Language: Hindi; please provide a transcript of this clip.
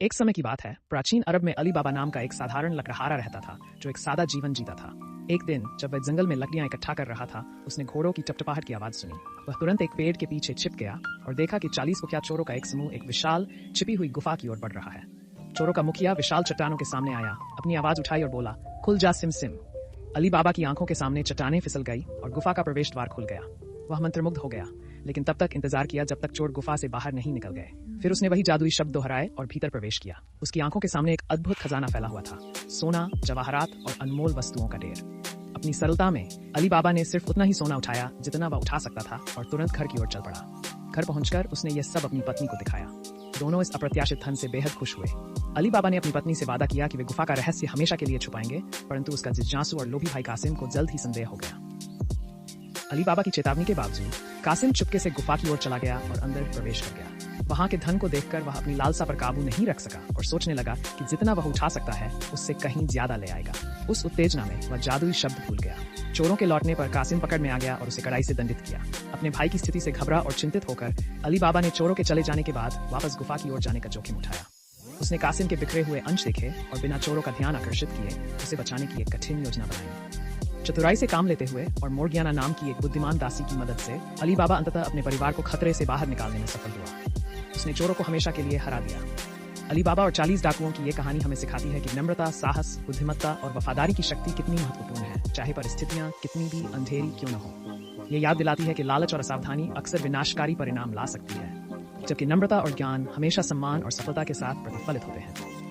एक समय की बात है, प्राचीन अरब में अली बाबा नाम का एक साधारण लकड़हारा रहता था, जो एक सादा जीवन जीता था। एक दिन जब वह जंगल में लकड़ियां इकट्ठा कर रहा था, उसने घोड़ों की टपटपाहट की आवाज सुनी। वह तुरंत एक पेड़ के पीछे छिप गया और देखा कि 40 कुख्यात चोरों का एक समूह एक विशाल छिपी हुई गुफा की ओर बढ़ रहा है। चोरों का मुखिया विशाल चट्टानों के सामने आया, अपनी आवाज उठाई और बोला, खुल जा सिम सिम। अली बाबा की आंखों के सामने चट्टानें फिसल गई और गुफा का प्रवेश द्वार खुल गया। वह मंत्रमुग्ध हो गया, लेकिन तब तक इंतजार किया जब तक चोर गुफा से बाहर नहीं निकल गए। फिर उसने वही जादुई शब्द दोहराए और भीतर प्रवेश किया। उसकी आंखों के सामने एक अद्भुत खजाना फैला हुआ था, सोना, जवाहरात और अनमोल वस्तुओं का ढेर। अपनी सरलता में अली बाबा ने सिर्फ उतना ही सोना उठाया जितना वह उठा सकता था और तुरंत घर की ओर चल पड़ा। घर पहुंचकर उसने यह सब अपनी पत्नी को दिखाया। दोनों इस अप्रत्याशित धन से बेहद खुश हुए। अली बाबा ने अपनी पत्नी से वादा किया कि वे गुफा का रहस्य हमेशा के लिए छुपाएंगे, परंतु उसका जिज्ञासु और लोभी भाई कासिम को जल्द ही संदेह हो गया। अली बाबा की चेतावनी के बावजूद कासिम चुपके से गुफा की ओर चला गया और अंदर प्रवेश कर गया। वहां के धन को देखकर वह अपनी लालसा पर काबू नहीं रख सका और सोचने लगा कि जितना वह उठा सकता है उससे कहीं ज्यादा ले आएगा। उस उत्तेजना में वह जादुई शब्द भूल गया। चोरों के लौटने पर कासिम पकड़ में आ गया और उसे कड़ाई से दंडित किया। अपने भाई की स्थिति से घबरा और चिंतित होकर अली बाबा ने चोरों के चले जाने के बाद वापस गुफा की ओर जाने का जोखिम उठाया। उसने कासिम के बिखरे हुए अंश देखे और बिना चोरों का ध्यान आकर्षित किए उसे बचाने की एक कठिन योजना बनाई। चतुराई से काम लेते हुए और मोर्गियाना नाम की एक बुद्धिमान दासी की मदद से अली बाबा अंततः अपने परिवार को खतरे से बाहर निकालने में सफल हुआ। उसने चोरों को हमेशा के लिए हरा दिया। अली बाबा और 40 डाकुओं की ये कहानी हमें सिखाती है कि नम्रता, साहस, बुद्धिमत्ता और वफादारी की शक्ति कितनी महत्वपूर्ण है, चाहे परिस्थितियां कितनी भी अंधेरी क्यों न हो। ये याद दिलाती है कि लालच और असावधानी अक्सर विनाशकारी परिणाम ला सकती है, जबकि नम्रता और ज्ञान हमेशा सम्मान और सफलता के साथ प्रतिफलित होते हैं।